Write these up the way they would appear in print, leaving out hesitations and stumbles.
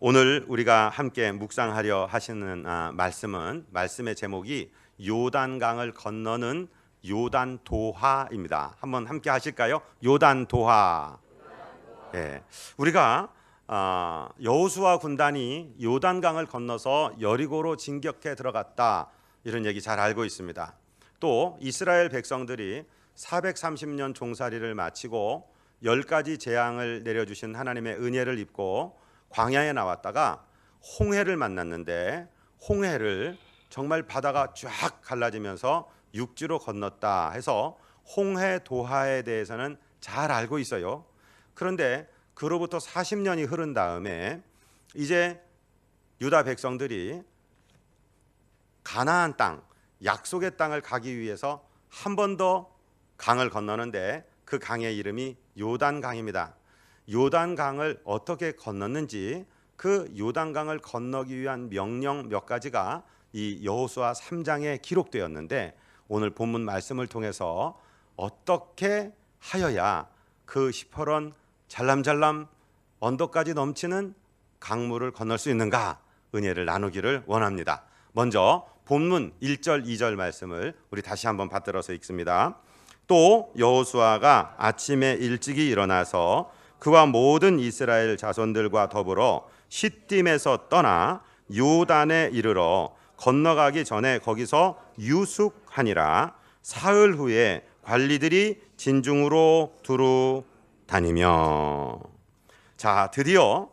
오늘 우리가 함께 묵상하려 하시는 말씀의 제목이 요단강을 건너는 요단도하입니다. 한번 함께 하실까요? 요단도하. 예, 우리가 여호수아 군단이 요단강을 건너서 여리고로 진격해 들어갔다, 이런 얘기 잘 알고 있습니다. 또 이스라엘 백성들이 430년 종살이를 마치고 10가지 재앙을 내려주신 하나님의 은혜를 입고 광야에 나왔다가 홍해를 만났는데, 홍해를 정말 바다가 쫙 갈라지면서 육지로 건넜다 해서 홍해 도하에 대해서는 잘 알고 있어요. 그런데 그로부터 40년이 흐른 다음에 이제 유다 백성들이 가나안 땅, 약속의 땅을 가기 위해서 한 번 더 강을 건너는데, 그 강의 이름이 요단강입니다. 요단강을 어떻게 건넜는지, 그 요단강을 건너기 위한 명령 몇 가지가 이 여호수아 3장에 기록되었는데, 오늘 본문 말씀을 통해서 어떻게 하여야 그 시퍼런 잘람잘람 언덕까지 넘치는 강물을 건널 수 있는가, 은혜를 나누기를 원합니다. 먼저 본문 1절 2절 말씀을 우리 다시 한번 받들어서 읽습니다. 또 여호수아가 아침에 일찍이 일어나서 그와 모든 이스라엘 자손들과 더불어 시딤에서 떠나 요단에 이르러 건너가기 전에 거기서 유숙하니라. 사흘 후에 관리들이 진중으로 두루 다니며. 자, 드디어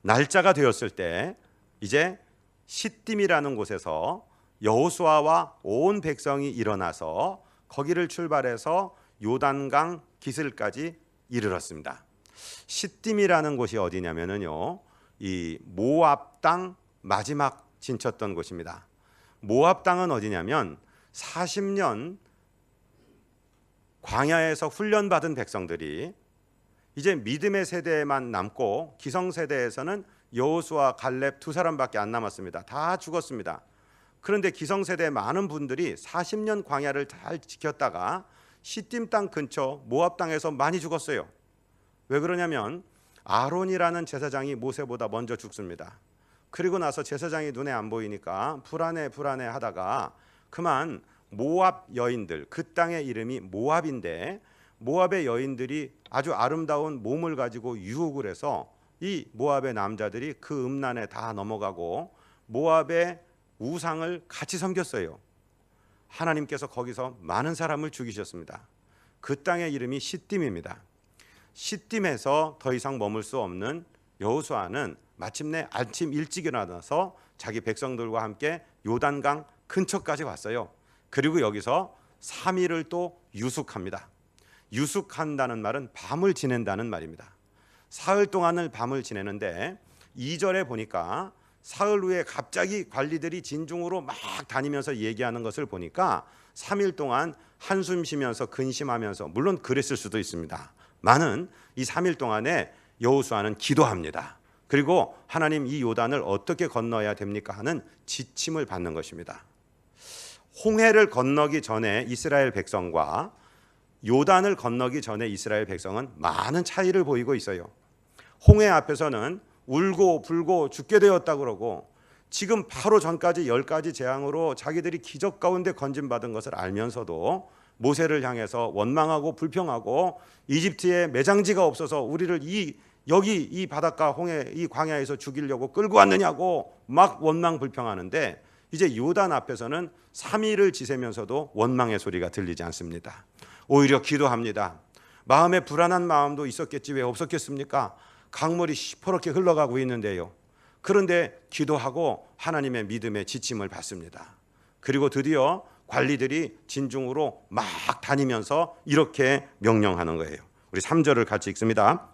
날짜가 되었을 때 이제 시딤이라는 곳에서 여호수아와 온 백성이 일어나서 거기를 출발해서 요단강 기슭까지 이르렀습니다. 시딤이라는 곳이 어디냐면요, 이 모압 땅 마지막 진쳤던 곳입니다. 모압 땅은 어디냐면 40년 광야에서 훈련받은 백성들이 이제 믿음의 세대에만 남고, 기성세대에서는 여호수아 갈렙 두 사람밖에 안 남았습니다. 다 죽었습니다. 그런데 기성세대 많은 분들이 40년 광야를 잘 지켰다가 시딤 땅 근처 모압 땅에서 많이 죽었어요. 왜 그러냐면 아론이라는 제사장이 모세보다 먼저 죽습니다. 그리고 나서 제사장이 눈에 안 보이니까 불안해 하다가 그만 모압 여인들, 그 땅의 이름이 모압인데, 모압의 여인들이 아주 아름다운 몸을 가지고 유혹을 해서 이 모압의 남자들이 그 음란에 다 넘어가고 모압의 우상을 같이 섬겼어요. 하나님께서 거기서 많은 사람을 죽이셨습니다. 그 땅의 이름이 시딤입니다. 시딤에서 더 이상 머물 수 없는 여호수아는 마침내 아침 일찍 일어나서 자기 백성들과 함께 요단강 근처까지 왔어요. 그리고 여기서 3일을 또 유숙합니다. 유숙한다는 말은 밤을 지낸다는 말입니다. 사흘 동안을 밤을 지내는데, 2절에 보니까 사흘 후에 갑자기 관리들이 진중으로 막 다니면서 얘기하는 것을 보니까 3일 동안 한숨 쉬면서 근심하면서, 물론 그랬을 수도 있습니다. 많은 이 3일 동안에 여호수아는 기도합니다. 그리고 하나님, 이 요단을 어떻게 건너야 됩니까 하는 지침을 받는 것입니다. 홍해를 건너기 전에 이스라엘 백성과 요단을 건너기 전에 이스라엘 백성은 많은 차이를 보이고 있어요. 홍해 앞에서는 울고 불고 죽게 되었다 그러고, 지금 바로 전까지 10가지 재앙으로 자기들이 기적 가운데 건진받은 것을 알면서도 모세를 향해서 원망하고 불평하고, 이집트에 매장지가 없어서 우리를 여기 이 바닷가 홍해 이 광야에서 죽이려고 끌고 왔느냐고 막 원망 불평하는데, 이제 요단 앞에서는 3일을 지새면서도 원망의 소리가 들리지 않습니다. 오히려 기도합니다. 마음에 불안한 마음도 있었겠지 왜 없었겠습니까? 강물이 시퍼렇게 흘러가고 있는데요. 그런데 기도하고 하나님의 믿음의 지침을 받습니다. 그리고 드디어 관리들이 진중으로 막 다니면서 이렇게 명령하는 거예요. 우리 3절을 같이 읽습니다.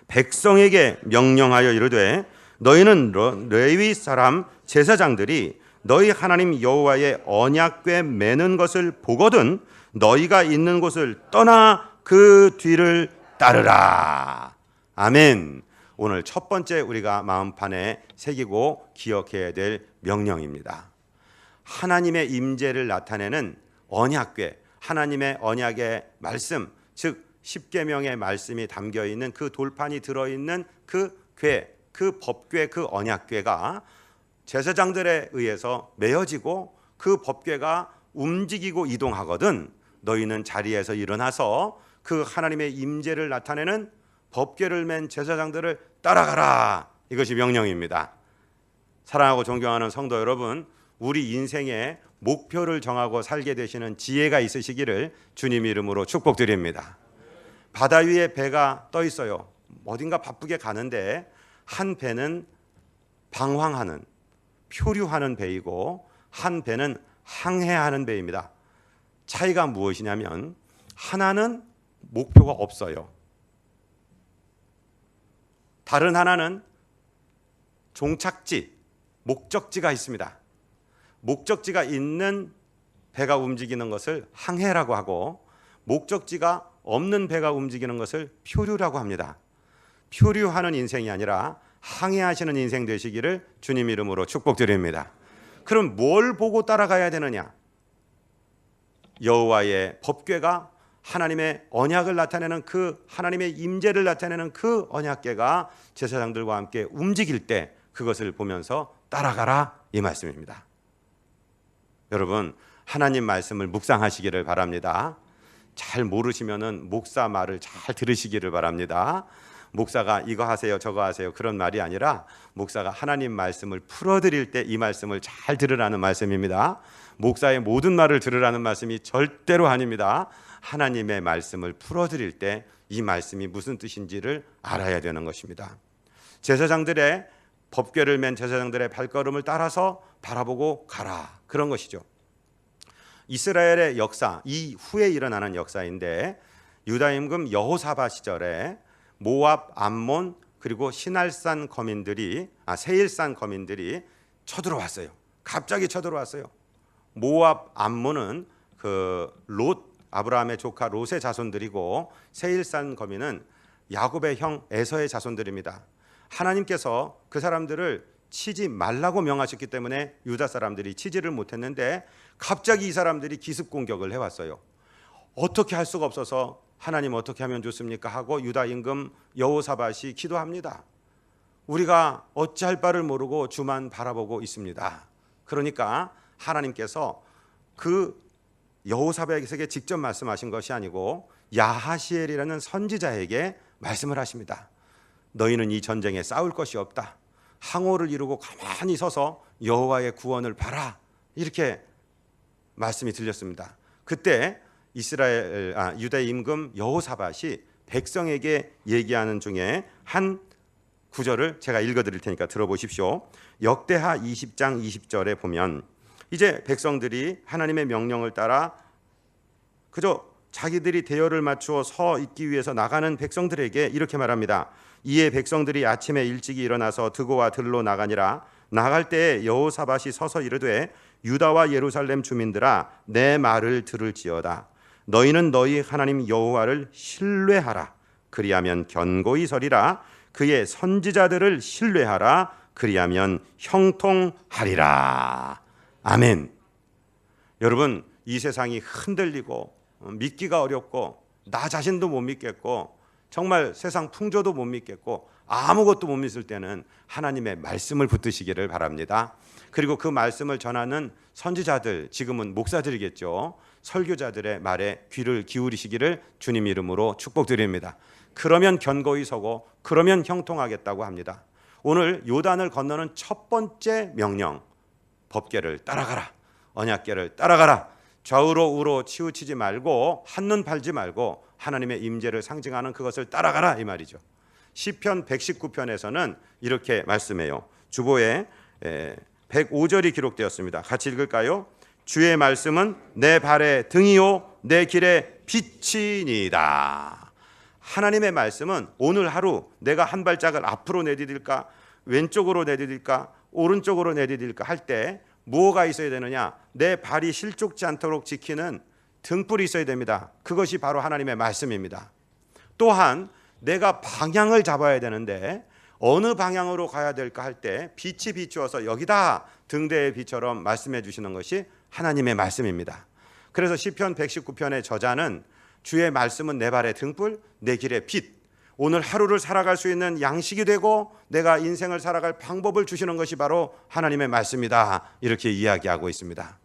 백성에게 명령하여 이르되, 너희는 레위 사람 제사장들이 너희 하나님 여호와의 언약궤 매는 것을 보거든 너희가 있는 곳을 떠나 그 뒤를 따르라. 아멘. 오늘 첫 번째 우리가 마음판에 새기고 기억해야 될 명령입니다. 하나님의 임재를 나타내는 언약궤, 하나님의 언약의 말씀, 즉 십계명의 말씀이 담겨 있는 그 돌판이 들어 있는 그 궤, 그 법궤, 그 언약궤가 제사장들에 의해서 메어지고 그 법궤가 움직이고 이동하거든 너희는 자리에서 일어나서 그 하나님의 임재를 나타내는 법궤를 맨 제사장들을 따라가라. 이것이 명령입니다. 사랑하고 존경하는 성도 여러분, 우리 인생에 목표를 정하고 살게 되시는 지혜가 있으시기를 주님 이름으로 축복드립니다. 바다 위에 배가 떠 있어요. 어딘가 바쁘게 가는데 한 배는 방황하는, 표류하는 배이고 한 배는 항해하는 배입니다. 차이가 무엇이냐면 하나는 목표가 없어요. 다른 하나는 종착지, 목적지가 있습니다. 목적지가 있는 배가 움직이는 것을 항해라고 하고 목적지가 없는 배가 움직이는 것을 표류라고 합니다. 표류하는 인생이 아니라 항해하시는 인생 되시기를 주님 이름으로 축복드립니다. 그럼 뭘 보고 따라가야 되느냐? 여호와의 법궤가 하나님의 언약을 나타내는 그 하나님의 임재를 나타내는 그 언약궤가 제사장들과 함께 움직일 때 그것을 보면서 따라가라 이 말씀입니다. 여러분 하나님 말씀을 묵상하시기를 바랍니다. 잘 모르시면은 목사 말을 잘 들으시기를 바랍니다. 목사가 이거 하세요 저거 하세요 그런 말이 아니라 목사가 하나님 말씀을 풀어드릴 때 이 말씀을 잘 들으라는 말씀입니다. 목사의 모든 말을 들으라는 말씀이 절대로 아닙니다. 하나님의 말씀을 풀어드릴 때 이 말씀이 무슨 뜻인지를 알아야 되는 것입니다. 제사장들의 법궤를 맨 제사장들의 발걸음을 따라서 바라보고 가라 그런 것이죠. 이스라엘의 역사 이후에 일어나는 역사인데 유다 임금 여호사밧 시절에 모압, 암몬 그리고 시날산 거민들이 세일산 거민들이 쳐들어왔어요. 갑자기 쳐들어왔어요. 모압, 암몬은 그 롯 아브라함의 조카 롯의 자손들이고 세일산 거민은 야곱의 형 에서의 자손들입니다. 하나님께서 그 사람들을 치지 말라고 명하셨기 때문에 유다 사람들이 치지를 못했는데 갑자기 이 사람들이 기습 공격을 해왔어요. 어떻게 할 수가 없어서 하나님 어떻게 하면 좋습니까? 하고 유다 임금 여호사밧이 기도합니다. 우리가 어찌할 바를 모르고 주만 바라보고 있습니다. 그러니까 하나님께서 그 여호사밧에게 직접 말씀하신 것이 아니고 야하시엘이라는 선지자에게 말씀을 하십니다. 너희는 이 전쟁에 싸울 것이 없다. 항오를 이루고 가만히 서서 여호와의 구원을 바라. 이렇게 말씀이 들렸습니다. 그때 유다 임금 여호사밧이 백성에게 얘기하는 중에 한 구절을 제가 읽어드릴 테니까 들어보십시오. 역대하 20장 20절에 보면 이제 백성들이 하나님의 명령을 따라 그저 자기들이 대열을 맞추어 서 있기 위해서 나가는 백성들에게 이렇게 말합니다. 이에 백성들이 아침에 일찍이 일어나서 드고와 들로 나가니라. 나갈 때에 여호사밧이 서서 이르되 유다와 예루살렘 주민들아 내 말을 들을지어다. 너희는 너희 하나님 여호와를 신뢰하라. 그리하면 견고히 서리라. 그의 선지자들을 신뢰하라. 그리하면 형통하리라. 아멘. 여러분 이 세상이 흔들리고 믿기가 어렵고 나 자신도 못 믿겠고 정말 세상 풍조도 못 믿겠고 아무것도 못 믿을 때는 하나님의 말씀을 붙드시기를 바랍니다. 그리고 그 말씀을 전하는 선지자들, 지금은 목사들이겠죠. 설교자들의 말에 귀를 기울이시기를 주님 이름으로 축복드립니다. 그러면 견고히 서고 그러면 형통하겠다고 합니다. 오늘 요단을 건너는 첫 번째 명령, 법궤를 따라가라. 언약궤를 따라가라. 좌우로 우로 치우치지 말고 한눈 팔지 말고 하나님의 임재를 상징하는 그것을 따라가라 이 말이죠. 시편 119편에서는 이렇게 말씀해요. 주보에 105절이 기록되었습니다. 같이 읽을까요? 주의 말씀은 내 발의 등이요 내 길의 빛이니이다. 하나님의 말씀은 오늘 하루 내가 한 발짝을 앞으로 내디딜까 왼쪽으로 내디딜까 오른쪽으로 내디딜까 할 때 무엇가 있어야 되느냐? 내 발이 실족지 않도록 지키는 등불이 있어야 됩니다. 그것이 바로 하나님의 말씀입니다. 또한 내가 방향을 잡아야 되는데 어느 방향으로 가야 될까 할 때 빛이 비추어서 여기다 등대의 빛처럼 말씀해 주시는 것이 하나님의 말씀입니다. 그래서 시편 119편의 저자는 주의 말씀은 내 발의 등불 내 길의 빛. 오늘 하루를 살아갈 수 있는 양식이 되고 내가 인생을 살아갈 방법을 주시는 것이 바로 하나님의 말씀이다. 이렇게 이야기하고 있습니다.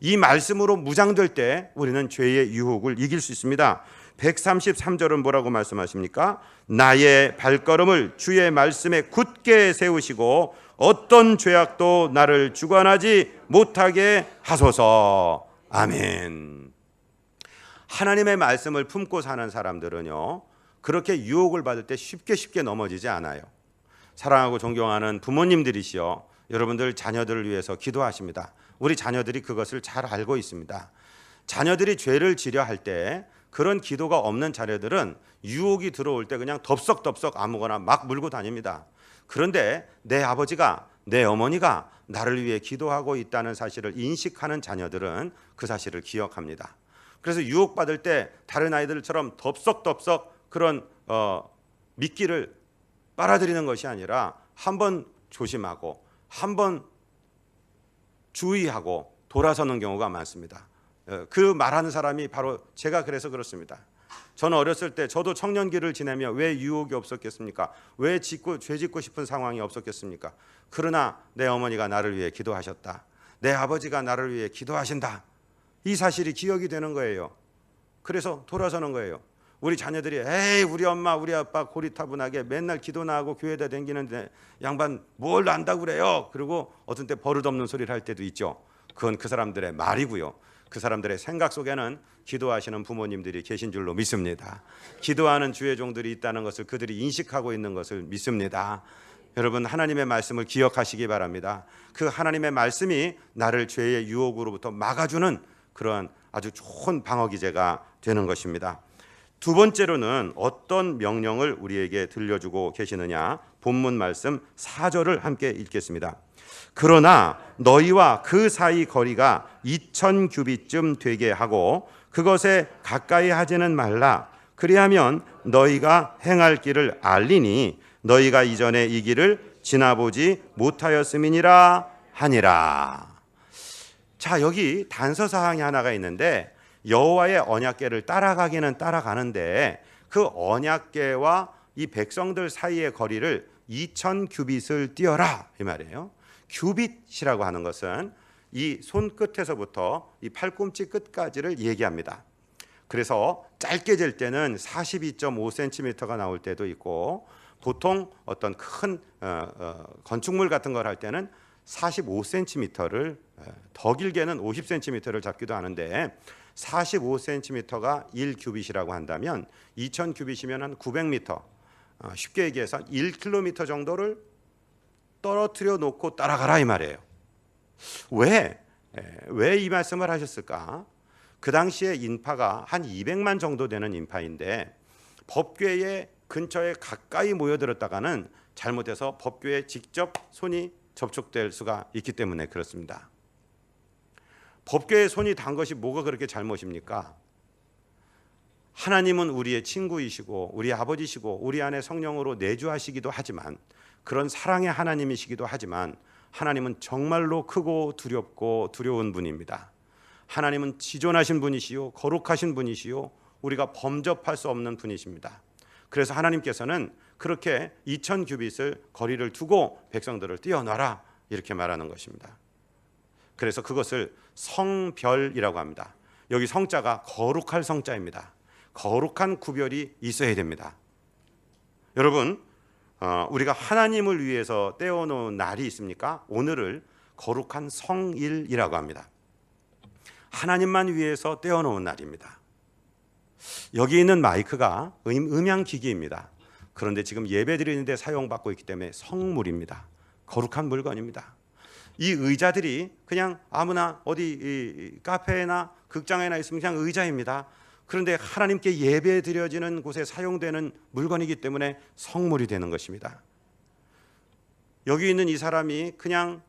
이 말씀으로 무장될 때 우리는 죄의 유혹을 이길 수 있습니다. 133절은 뭐라고 말씀하십니까? 나의 발걸음을 주의 말씀에 굳게 세우시고 어떤 죄악도 나를 주관하지 못하게 하소서. 아멘. 하나님의 말씀을 품고 사는 사람들은요, 그렇게 유혹을 받을 때 쉽게 넘어지지 않아요. 사랑하고 존경하는 부모님들이시여, 여러분들 자녀들을 위해서 기도하십니다. 우리 자녀들이 그것을 잘 알고 있습니다. 자녀들이 죄를 지려 할 때 그런 기도가 없는 자녀들은 유혹이 들어올 때 그냥 덥석덥석 아무거나 막 물고 다닙니다. 그런데 내 아버지가, 내 어머니가 나를 위해 기도하고 있다는 사실을 인식하는 자녀들은 그 사실을 기억합니다. 그래서 유혹받을 때 다른 아이들처럼 덥석덥석 그런 미끼를 빨아들이는 것이 아니라 한번 조심하고 한번 주의하고 돌아서는 경우가 많습니다. 그 말하는 사람이 바로 제가 그래서 그렇습니다. 저는 어렸을 때 저도 청년기를 지내며 왜 유혹이 없었겠습니까? 왜 죄 짓고 싶은 상황이 없었겠습니까? 그러나 내 어머니가 나를 위해 기도하셨다. 내 아버지가 나를 위해 기도하신다. 이 사실이 기억이 되는 거예요. 그래서 돌아서는 거예요. 우리 자녀들이 에이 우리 엄마 우리 아빠 고리타분하게 맨날 기도나 하고 교회에다 댕기는데 양반 뭘 안다고 그래요. 그리고 어떤 때 버릇없는 소리를 할 때도 있죠. 그건 그 사람들의 말이고요. 그 사람들의 생각 속에는 기도하시는 부모님들이 계신 줄로 믿습니다. 기도하는 주의 종들이 있다는 것을 그들이 인식하고 있는 것을 믿습니다. 여러분, 하나님의 말씀을 기억하시기 바랍니다. 그 하나님의 말씀이 나를 죄의 유혹으로부터 막아주는 그런 아주 좋은 방어 기제가 되는 것입니다. 두 번째로는 어떤 명령을 우리에게 들려주고 계시느냐, 본문 말씀 4절을 함께 읽겠습니다. 그러나 너희와 그 사이 거리가 2000규빗쯤 되게 하고 그것에 가까이 하지는 말라. 그리하면 너희가 행할 길을 알리니 너희가 이전에 이 길을 지나보지 못하였음이니라 하니라. 자, 여기 단서 사항이 하나가 있는데 여호와의 언약궤를 따라가기는 따라가는데 그 언약궤와 이 백성들 사이의 거리를 2000규빗을 띄어라 이 말이에요. 규빗이라고 하는 것은 이 손끝에서부터 이 팔꿈치 끝까지를 얘기합니다. 그래서 짧게 잴 때는 42.5cm가 나올 때도 있고 보통 어떤 큰 건축물 같은 걸 할 때는 45cm를 더 길게는 50cm를 잡기도 하는데 45cm가 1규빗이라고 한다면 2000규빗이면 한 900m, 쉽게 얘기해서 1km 정도를 떨어뜨려 놓고 따라가라 이 말이에요. 왜 이 말씀을 하셨을까? 그 당시에 인파가 한 200만 정도 되는 인파인데 법궤의 근처에 가까이 모여들었다가는 잘못해서 법궤에 직접 손이 접촉될 수가 있기 때문에 그렇습니다. 법궤에 손이 단 것이 뭐가 그렇게 잘못입니까? 하나님은 우리의 친구이시고 우리 아버지시고 우리 안에 성령으로 내주하시기도 하지만 그런 사랑의 하나님이시기도 하지만 하나님은 정말로 크고 두렵고 두려운 분입니다. 하나님은 지존하신 분이시요 거룩하신 분이시요 우리가 범접할 수 없는 분이십니다. 그래서 하나님께서는 그렇게 2000규빗을 거리를 두고 백성들을 띄어놔라 이렇게 말하는 것입니다. 그래서 그것을 성별이라고 합니다. 여기 성자가 거룩할 성자입니다. 거룩한 구별이 있어야 됩니다. 여러분, 우리가 하나님을 위해서 떼어놓은 날이 있습니까? 오늘을 거룩한 성일이라고 합니다. 하나님만 위해서 떼어놓은 날입니다. 여기 있는 마이크가 음향기기입니다. 그런데 지금 예배드리는데 사용받고 있기 때문에 성물입니다. 거룩한 물건입니다. 이 의자들이 그냥 아무나 어디 카페나 극장에나 있으면 그냥 의자입니다. 그런데 하나님께 예배드려지는 곳에 사용되는 물건이기 때문에 성물이 되는 것입니다. 여기 있는 이 사람이 그냥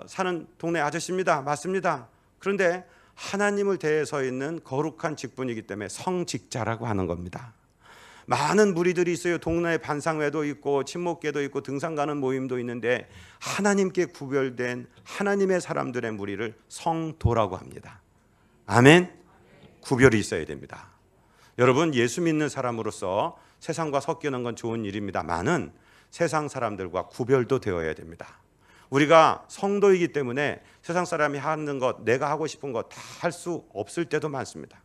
사는 동네 아저씨입니다. 맞습니다. 그런데 하나님을 대해서 있는 거룩한 직분이기 때문에 성직자라고 하는 겁니다. 많은 무리들이 있어요. 동네에 반상회도 있고 친목계도 있고 등산 가는 모임도 있는데 하나님께 구별된 하나님의 사람들의 무리를 성도라고 합니다. 아멘. 구별이 있어야 됩니다. 여러분, 예수 믿는 사람으로서 세상과 섞이는 건 좋은 일입니다만은 세상 사람들과 구별도 되어야 됩니다. 우리가 성도이기 때문에 세상 사람이 하는 것, 내가 하고 싶은 것 다 할 수 없을 때도 많습니다.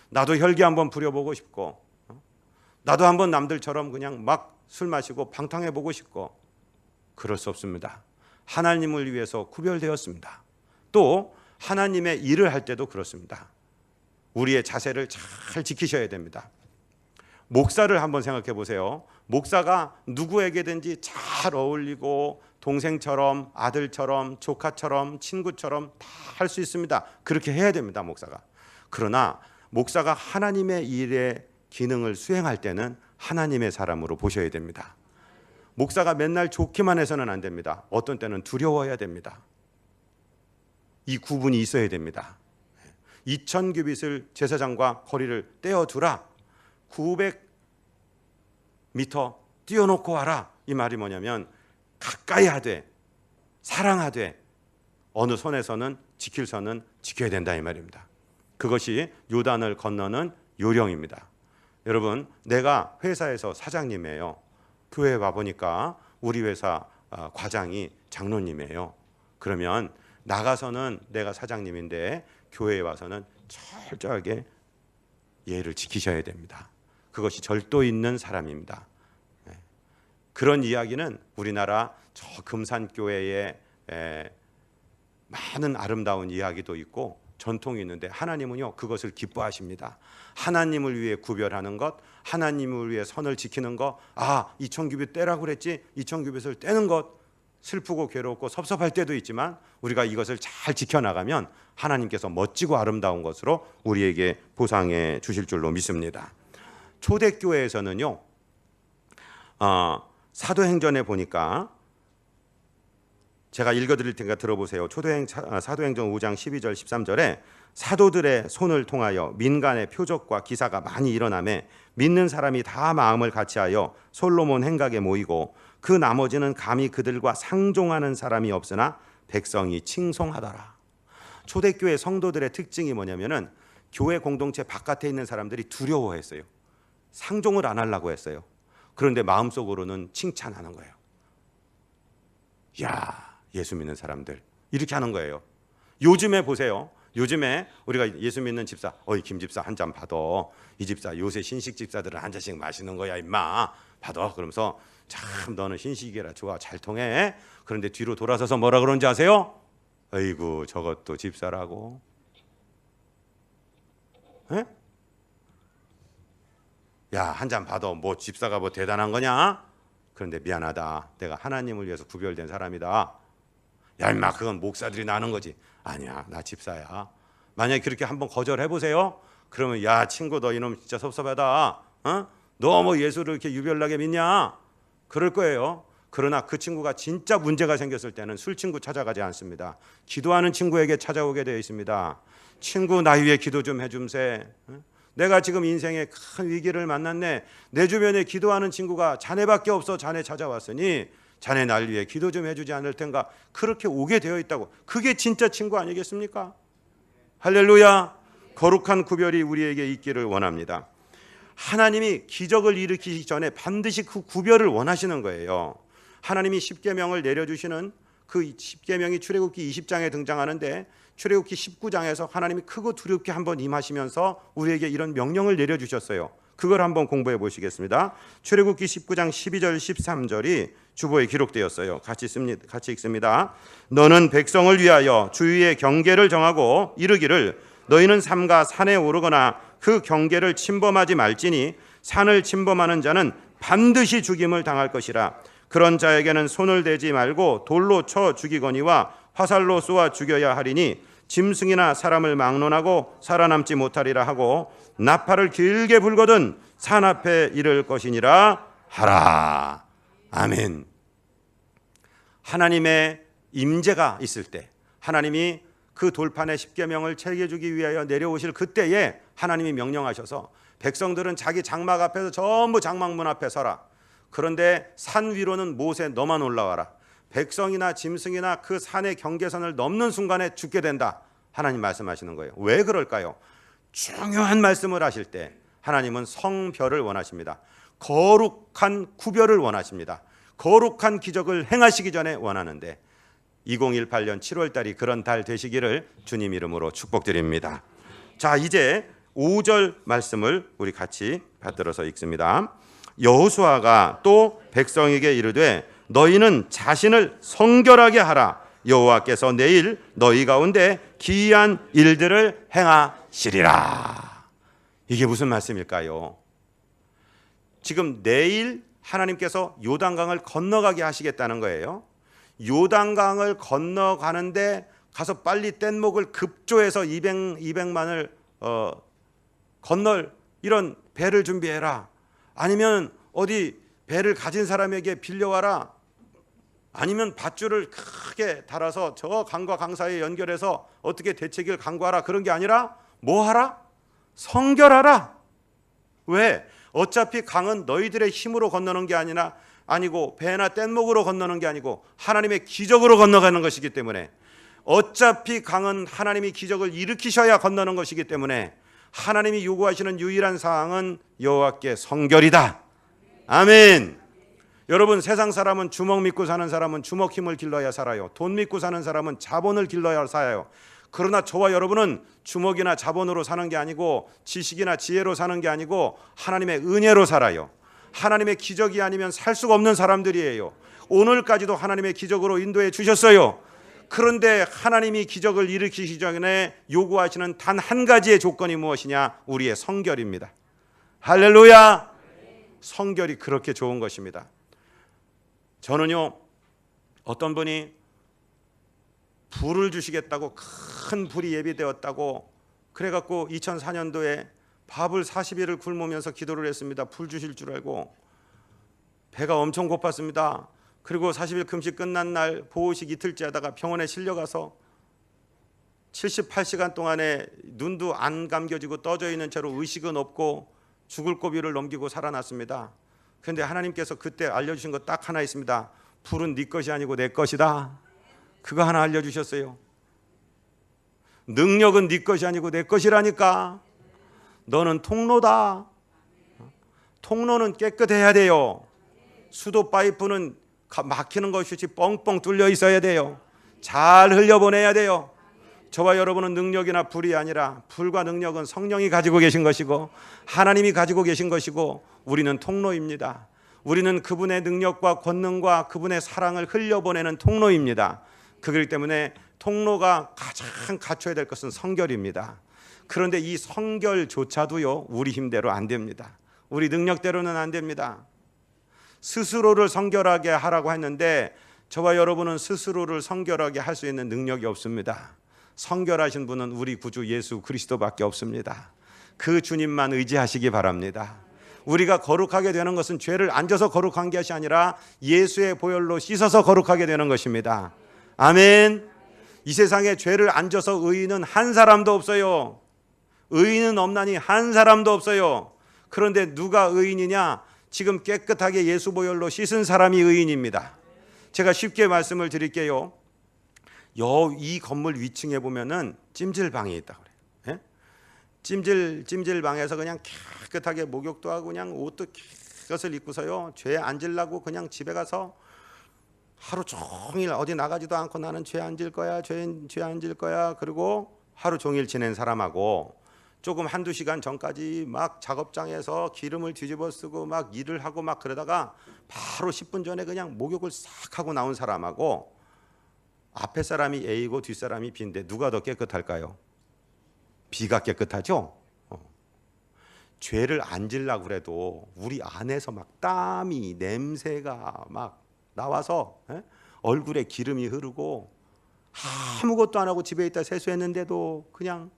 나도 혈기 한번 부려보고 싶고, 나도 한번 남들처럼 그냥 막 술 마시고 방탕해 보고 싶고, 그럴 수 없습니다. 하나님을 위해서 구별되었습니다. 또 하나님의 일을 할 때도 그렇습니다. 우리의 자세를 잘 지키셔야 됩니다. 목사를 한번 생각해 보세요. 목사가 누구에게든지 잘 어울리고 동생처럼, 아들처럼, 조카처럼, 친구처럼 다 할 수 있습니다. 그렇게 해야 됩니다, 목사가. 그러나 목사가 하나님의 일의 기능을 수행할 때는 하나님의 사람으로 보셔야 됩니다. 목사가 맨날 좋기만 해서는 안 됩니다. 어떤 때는 두려워야 됩니다. 이 구분이 있어야 됩니다. 2000규빗을 제사장과 거리를 떼어두라. 900m 띄워놓고 와라. 이 말이 뭐냐면 가까이 하되 사랑하되 어느 선에서는 지킬 선은 지켜야 된다 이 말입니다. 그것이 요단을 건너는 요령입니다. 여러분, 내가 회사에서 사장님이에요. 교회에 와보니까 우리 회사 과장이 장로님이에요. 그러면 나가서는 내가 사장님인데 교회에 와서는 철저하게 예를 지키셔야 됩니다. 그것이 절도 있는 사람입니다. 그런 이야기는 우리나라 저 금산교회에 많은 아름다운 이야기도 있고 전통이 있는데 하나님은요 그것을 기뻐하십니다. 하나님을 위해 구별하는 것, 하나님을 위해 선을 지키는 것, 2000규빗 떼라고 그랬지 2000규빗을 떼는 것, 슬프고 괴롭고 섭섭할 때도 있지만 우리가 이것을 잘 지켜나가면 하나님께서 멋지고 아름다운 것으로 우리에게 보상해 주실 줄로 믿습니다. 초대교회에서는요 사도행전에 보니까 제가 읽어드릴 테니까 들어보세요. 사도행전 5장 12절 13절에 사도들의 손을 통하여 민간의 표적과 기사가 많이 일어나매 믿는 사람이 다 마음을 같이하여 솔로몬 행각에 모이고 그 나머지는 감히 그들과 상종하는 사람이 없으나 백성이 칭송하더라. 초대교회 성도들의 특징이 뭐냐면은 교회 공동체 바깥에 있는 사람들이 두려워했어요. 상종을 안 하려고 했어요. 그런데 마음속으로는 칭찬하는 거예요. 야, 예수 믿는 사람들 이렇게 하는 거예요. 요즘에 보세요. 요즘에 우리가 예수 믿는 집사, 어이 김 집사 한 잔 받아. 이 집사 요새 신식 집사들은 한 잔씩 마시는 거야 임마. 받아. 그러면서 참 너는 신식이라 좋아 잘 통해. 그런데 뒤로 돌아서서 뭐라 그런지 아세요? 아이고 저것도 집사라고. 에? 야, 한 잔 받아. 뭐 집사가 뭐 대단한 거냐? 그런데 미안하다. 내가 하나님을 위해서 구별된 사람이다. 야 임마 그건 목사들이 나는 거지. 아니야 나 집사야. 만약에 그렇게 한번 거절해 보세요. 그러면 야 친구 너 이놈 진짜 섭섭하다. 너 뭐 예수를 이렇게 유별나게 믿냐? 그럴 거예요. 그러나 그 친구가 진짜 문제가 생겼을 때는 술 친구 찾아가지 않습니다. 기도하는 친구에게 찾아오게 되어 있습니다. 친구 나 위해 기도 좀 해줌세. 내가 지금 인생에 큰 위기를 만났네. 내 주변에 기도하는 친구가 자네밖에 없어. 자네 찾아왔으니 자네 날 위해 기도 좀 해주지 않을 텐가. 그렇게 오게 되어 있다고. 그게 진짜 친구 아니겠습니까? 할렐루야. 거룩한 구별이 우리에게 있기를 원합니다. 하나님이 기적을 일으키기 전에 반드시 그 구별을 원하시는 거예요. 하나님이 십계명을 내려주시는 그 십계명이 출애굽기 20장에 등장하는데 출애굽기 19장에서 하나님이 크고 두렵게 한번 임하시면서 우리에게 이런 명령을 내려주셨어요. 그걸 한번 공부해 보시겠습니다. 출애굽기 19장 12절 13절이 주보에 기록되었어요. 같이 읽습니다. 너는 백성을 위하여 주위의 경계를 정하고 이르기를 너희는 삼가 산에 오르거나 그 경계를 침범하지 말지니 산을 침범하는 자는 반드시 죽임을 당할 것이라. 그런 자에게는 손을 대지 말고 돌로 쳐 죽이거니와 화살로 쏘아 죽여야 하리니 짐승이나 사람을 막론하고 살아남지 못하리라 하고 나팔을 길게 불거든 산 앞에 이를 것이니라 하라. 아멘. 하나님의 임재가 있을 때 하나님이 그 돌판에 십계명을 새겨주기 위하여 내려오실 그때에 하나님이 명령하셔서 백성들은 자기 장막 앞에서 전부 장막문 앞에 서라. 그런데 산 위로는 모세 너만 올라와라. 백성이나 짐승이나 그 산의 경계선을 넘는 순간에 죽게 된다. 하나님 말씀하시는 거예요. 왜 그럴까요? 중요한 말씀을 하실 때 하나님은 성별을 원하십니다. 거룩한 구별을 원하십니다. 거룩한 기적을 행하시기 전에 원하는데 2018년 7월 달이 그런 달 되시기를 주님 이름으로 축복드립니다. 자, 이제 5절 말씀을 우리 같이 받들어서 읽습니다. 여호수아가 또 백성에게 이르되 너희는 자신을 성결하게 하라. 여호와께서 내일 너희 가운데 기이한 일들을 행하시리라. 이게 무슨 말씀일까요? 지금 내일 하나님께서 요단강을 건너가게 하시겠다는 거예요. 요단강을 건너가는데 가서 빨리 뗏목을 급조해서 200만을 건널 이런 배를 준비해라. 아니면 어디 배를 가진 사람에게 빌려와라. 아니면 밧줄을 크게 달아서 저 강과 강 사이에 연결해서 어떻게 대책을 강구하라. 그런 게 아니라 뭐 하라? 성결하라. 왜? 어차피 강은 너희들의 힘으로 건너는 게 아니고 배나 뗏목으로 건너는 게 아니고 하나님의 기적으로 건너가는 것이기 때문에, 어차피 강은 하나님이 기적을 일으키셔야 건너는 것이기 때문에 하나님이 요구하시는 유일한 사항은 여호와께 성결이다. 아멘. 여러분, 세상 사람은 주먹 믿고 사는 사람은 주먹 힘을 길러야 살아요. 돈 믿고 사는 사람은 자본을 길러야 살아요. 그러나 저와 여러분은 주먹이나 자본으로 사는 게 아니고 지식이나 지혜로 사는 게 아니고 하나님의 은혜로 살아요. 하나님의 기적이 아니면 살 수가 없는 사람들이에요. 오늘까지도 하나님의 기적으로 인도해 주셨어요. 그런데 하나님이 기적을 일으키시기 전에 요구하시는 단 한 가지의 조건이 무엇이냐? 우리의 성결입니다. 할렐루야. 성결이 그렇게 좋은 것입니다. 저는요, 어떤 분이 불을 주시겠다고, 큰 불이 예비되었다고 그래갖고 2004년도에 밥을 40일을 굶으면서 기도를 했습니다. 불 주실 줄 알고. 배가 엄청 고팠습니다. 그리고 40일 금식 끝난 날 보호식 이틀째 하다가 병원에 실려가서 78시간 동안에 눈도 안 감겨지고 떠져 있는 채로 의식은 없고 죽을 고비를 넘기고 살아났습니다. 그런데 하나님께서 그때 알려주신 것 딱 하나 있습니다. 불은 네 것이 아니고 내 것이다. 그거 하나 알려주셨어요. 능력은 네 것이 아니고 내 것이라니까. 너는 통로다. 통로는 깨끗해야 돼요. 수도 파이프는 막히는 것이 뻥뻥 뚫려 있어야 돼요. 잘 흘려보내야 돼요. 저와 여러분은 능력이나 불이 아니라, 불과 능력은 성령이 가지고 계신 것이고 하나님이 가지고 계신 것이고, 우리는 통로입니다. 우리는 그분의 능력과 권능과 그분의 사랑을 흘려보내는 통로입니다. 그렇기 때문에 통로가 가장 갖춰야 될 것은 성결입니다. 그런데 이 성결조차도요, 우리 힘대로 안 됩니다. 우리 능력대로는 안 됩니다. 스스로를 성결하게 하라고 했는데 저와 여러분은 스스로를 성결하게 할 수 있는 능력이 없습니다. 성결하신 분은 우리 구주 예수 그리스도밖에 없습니다. 그 주님만 의지하시기 바랍니다. 우리가 거룩하게 되는 것은 죄를 안 져서 거룩한 것이 아니라 예수의 보혈로 씻어서 거룩하게 되는 것입니다. 아멘. 이 세상에 죄를 안 져서 의인은 한 사람도 없어요. 의인은 없나니 한 사람도 없어요. 그런데 누가 의인이냐? 지금 깨끗하게 예수 보혈로 씻은 사람이 의인입니다. 제가 쉽게 말씀을 드릴게요. 이 건물 위층에 보면은 찜질방이 있다고 그래요. 예? 찜질방에서 그냥 깨끗하게 목욕도 하고 그냥 옷도 깨끗을 입고서요, 죄 안 지려고 그냥 집에 가서 하루 종일 어디 나가지도 않고 나는 죄 안 질 거야, 죄 안 질 거야. 그리고 하루 종일 지낸 사람하고 조금 한두 시간 전까지 막 작업장에서 기름을 뒤집어 쓰고 막 일을 하고 막 그러다가 바로 10분 전에 그냥 목욕을 싹 하고 나온 사람하고, 앞에 사람이 A고 뒷사람이 B인데 누가 더 깨끗할까요? B가 깨끗하죠? 죄를 안 지려고 그래도 우리 안에서 막 땀이, 냄새가 막 나와서 얼굴에 기름이 흐르고 아무것도 안 하고 집에 있다 세수했는데도 그냥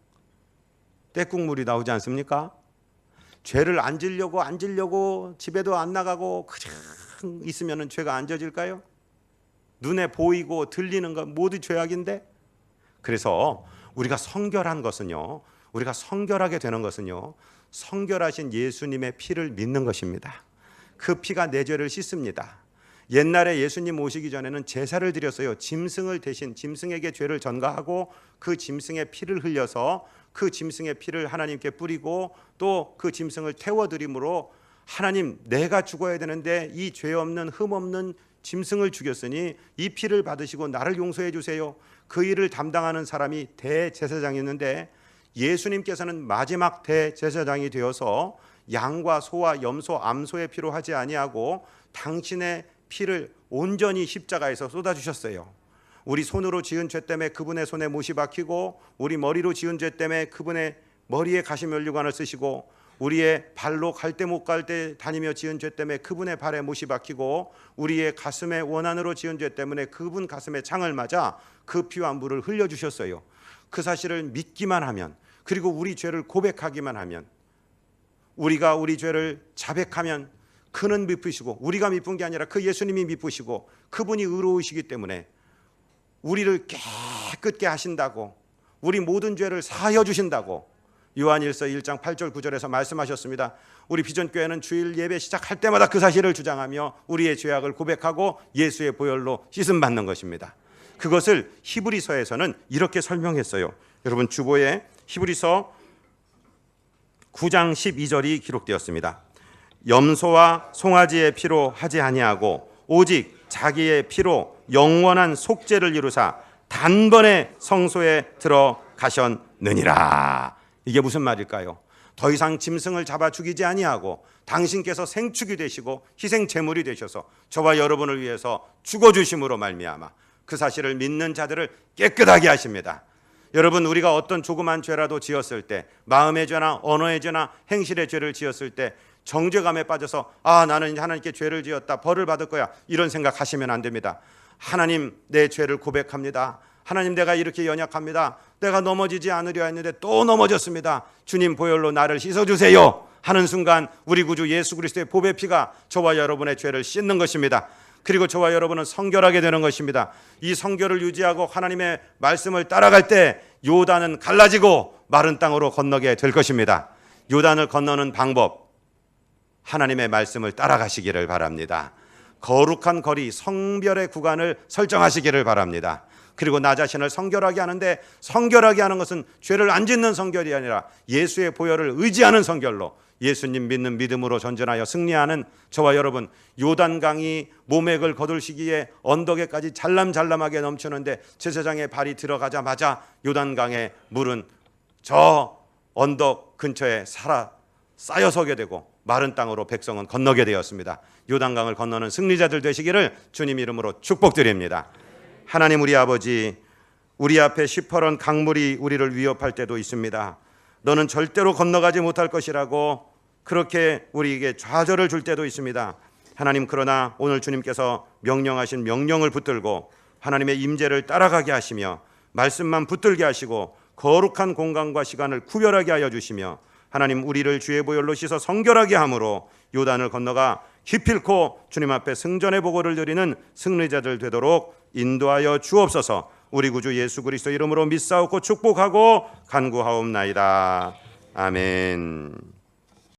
떼국물이 나오지 않습니까? 죄를 안 지려고 집에도 안 나가고 그냥 있으면 죄가 안 져질까요? 눈에 보이고 들리는 건 모두 죄악인데. 그래서 우리가 성결한 것은요, 우리가 성결하게 되는 것은요, 성결하신 예수님의 피를 믿는 것입니다. 그 피가 내 죄를 씻습니다. 옛날에 예수님 오시기 전에는 제사를 드렸어요. 짐승을 대신 짐승에게 죄를 전가하고 그 짐승의 피를 흘려서 그 짐승의 피를 하나님께 뿌리고 또 그 짐승을 태워드림으로 하나님, 내가 죽어야 되는데 이 죄 없는 흠 없는 짐승을 죽였으니 이 피를 받으시고 나를 용서해 주세요. 그 일을 담당하는 사람이 대제사장이었는데 예수님께서는 마지막 대제사장이 되어서 양과 소와 염소, 암소의 피로 하지 아니하고 당신의 피를 온전히 십자가에서 쏟아주셨어요. 우리 손으로 지은 죄 때문에 그분의 손에 못이 박히고, 우리 머리로 지은 죄 때문에 그분의 머리에 가시면류관을 쓰시고, 우리의 발로 갈 때 못 갈 때 다니며 지은 죄 때문에 그분의 발에 못이 박히고, 우리의 가슴에 원한으로 지은 죄 때문에 그분 가슴에 창을 맞아 그 피와 물을 흘려주셨어요. 그 사실을 믿기만 하면, 그리고 우리 죄를 고백하기만 하면, 우리가 우리 죄를 자백하면 그는 미쁘시고, 우리가 미쁜 게 아니라 그 예수님이 미쁘시고 그분이 의로우시기 때문에 우리를 깨끗게 하신다고, 우리 모든 죄를 사하여 주신다고 요한일서 1장 8절 9절에서 말씀하셨습니다. 우리 비전교회는 주일 예배 시작할 때마다 그 사실을 주장하며 우리의 죄악을 고백하고 예수의 보혈로 씻음 받는 것입니다. 그것을 히브리서에서는 이렇게 설명했어요. 여러분 주보에 히브리서 9장 12절이 기록되었습니다. 염소와 송아지의 피로 하지 아니하고 오직 자기의 피로 영원한 속죄를 이루사 단번에 성소에 들어가셨느니라. 이게 무슨 말일까요? 더 이상 짐승을 잡아 죽이지 아니하고 당신께서 생축이 되시고 희생 제물이 되셔서 저와 여러분을 위해서 죽어주심으로 말미암아 그 사실을 믿는 자들을 깨끗하게 하십니다. 여러분, 우리가 어떤 조그만 죄라도 지었을 때, 마음의 죄나 언어의 죄나 행실의 죄를 지었을 때 정죄감에 빠져서 나는 하나님께 죄를 지었다, 벌을 받을 거야, 이런 생각하시면 안 됩니다. 하나님, 내 죄를 고백합니다. 하나님, 내가 이렇게 연약합니다. 내가 넘어지지 않으려 했는데 또 넘어졌습니다. 주님 보혈로 나를 씻어주세요 하는 순간 우리 구주 예수 그리스도의 보배 피가 저와 여러분의 죄를 씻는 것입니다. 그리고 저와 여러분은 성결하게 되는 것입니다. 이 성결을 유지하고 하나님의 말씀을 따라갈 때 요단은 갈라지고 마른 땅으로 건너게 될 것입니다. 요단을 건너는 방법, 하나님의 말씀을 따라가시기를 바랍니다. 거룩한 거리, 성별의 구간을 설정하시기를 바랍니다. 그리고 나 자신을 성결하게 하는데, 성결하게 하는 것은 죄를 안 짓는 성결이 아니라 예수의 보혈을 의지하는 성결로, 예수님 믿는 믿음으로 전전하여 승리하는 저와 여러분, 요단강이 모맥을 거둘 시기에 언덕에까지 잘람잘람하게 넘치는데 제사장의 발이 들어가자마자 요단강의 물은 저 언덕 근처에 쌓여서게 되고 마른 땅으로 백성은 건너게 되었습니다. 요단강을 건너는 승리자들 되시기를 주님 이름으로 축복드립니다. 하나님, 우리 아버지, 우리 앞에 시퍼런 강물이 우리를 위협할 때도 있습니다. 너는 절대로 건너가지 못할 것이라고 그렇게 우리에게 좌절을 줄 때도 있습니다. 하나님, 그러나 오늘 주님께서 명령하신 명령을 붙들고 하나님의 임재를 따라가게 하시며 말씀만 붙들게 하시고 거룩한 공간과 시간을 구별하게 하여 주시며 하나님, 우리를 주의 보혈로 씻어 성결하게 함으로 요단을 건너가 기필코 주님 앞에 승전의 보고를 드리는 승리자들 되도록 인도하여 주옵소서. 우리 구주 예수 그리스도 이름으로 믿사옵고 축복하고 간구하옵나이다. 아멘.